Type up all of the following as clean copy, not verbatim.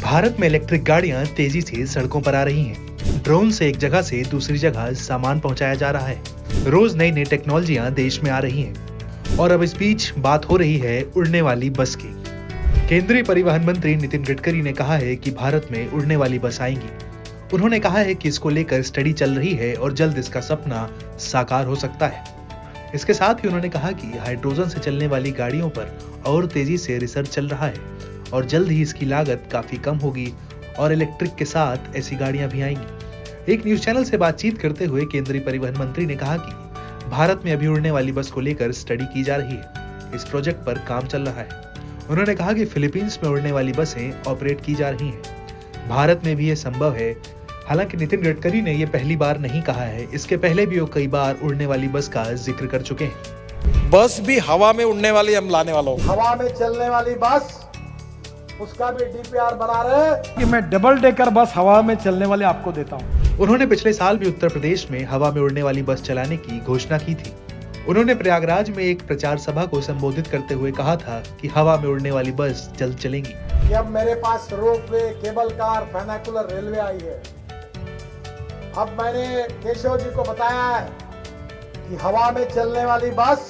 भारत में इलेक्ट्रिक गाड़ियां तेजी से सड़कों पर आ रही हैं। ड्रोन से एक जगह से दूसरी जगह सामान पहुंचाया जा रहा है। रोज नई नई टेक्नोलॉजियां देश में आ रही हैं और अब इस बीच बात हो रही है उड़ने वाली बस की। केंद्रीय परिवहन मंत्री नितिन गडकरी ने कहा है कि भारत में उड़ने वाली बस आएंगी। उन्होंने कहा है कि इसको लेकर स्टडी चल रही है और जल्द इसका सपना साकार हो सकता है। इसके साथ ही उन्होंने कहा कि हाइड्रोजन से चलने वाली गाड़ियों पर और तेजी से रिसर्च चल रहा है और जल्द ही इसकी लागत काफी कम होगी और इलेक्ट्रिक के साथ ऐसी गाड़ियां भी आएंगी। एक न्यूज चैनल से बातचीत करते हुए केंद्रीय परिवहन मंत्री ने कहा कि भारत में अभी उड़ने वाली बस को लेकर स्टडी की जा रही है। इस प्रोजेक्ट पर काम चल रहा है। उन्होंने कहा कि फिलीपींस में उड़ने वाली बसें ऑपरेट की जा रही हैं। भारत में भी ये संभव है। हालांकि नितिन गडकरी ने ये पहली बार नहीं कहा है, इसके पहले भी वो कई बार उड़ने वाली बस का जिक्र कर चुके हैं। बस भी हवा में उड़ने वाली हम लाने वाला हूँ। हवा में चलने वाली बस, उसका भी डीपीआर बना रहे हैं कि मैं डबल डेकर बस हवा में चलने वाले आपको देता हूँ। उन्होंने पिछले साल भी उत्तर प्रदेश में हवा में उड़ने वाली बस चलाने की घोषणा की थी। उन्होंने प्रयागराज में एक प्रचार सभा को संबोधित करते हुए कहा था कि हवा में उड़ने वाली बस जल्द चलेंगी। कि अब मेरे पास ropeway, cable car, vernacular railway आई है। अब मैंने केशव जी को बताया है कि हवा में चलने वाली बस,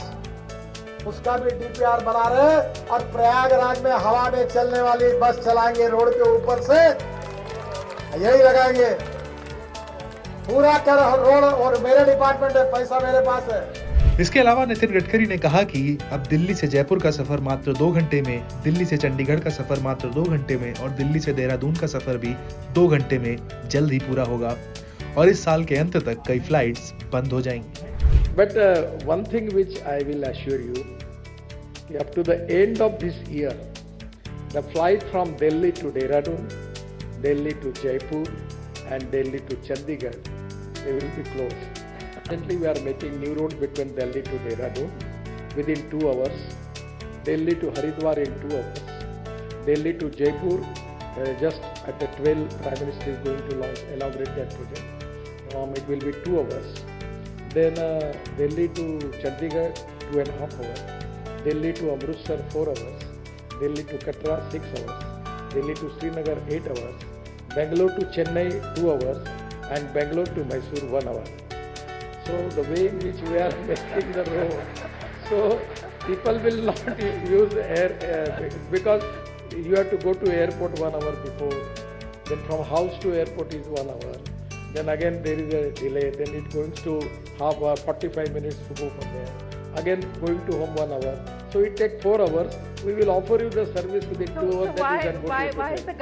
उसका भी डीपीआर बना रहे हैं और प्रयागराज में हवा में चलने वाली बस चलाएंगे। रोड के ऊपर से यही लगाएंगे पूरा कर रोड, और मेरे डिपार्टमेंट है, पैसा मेरे पास है। इसके अलावा नितिन गडकरी ने कहा कि अब दिल्ली से जयपुर का सफर मात्र 2 घंटे में, दिल्ली से चंडीगढ़ का सफर मात्र 2 घंटे में और दिल्ली से देहरादून का सफर भी 2 घंटे में जल्द ही पूरा होगा और इस साल के अंत तक कई फ्लाइट्स बंद हो जाएंगी। But one thing which I will assure you, up to the end of this year, the flight from Delhi to Dehradun, Delhi to Jaipur, and Delly to Chandigarh, they will be closed. Currently, we are making new road between Delhi to Dehradun within 2 hours, Delhi to Haridwar in 2 hours, Delhi to Jaipur. Just at the 12, Prime Minister is going to inaugurate that project. It will be 2 hours. Then Delhi to Chandigarh 2.5 hours, Delhi to Amritsar 4 hours, Delhi to Katra 6 hours, Delhi to Srinagar 8 hours, Bangalore to Chennai 2 hours, and Bangalore to Mysore 1 hour. So the way in which we are making the road, so people will not use air because you have to go to airport 1 hour before. Then from house to airport is 1 hour. Then again there is a delay. Then it goes to half hour, 45 minutes to go from there. Again going to home 1 hour. So it takes 4 hours. We will offer you the service within 2 hours. So why is the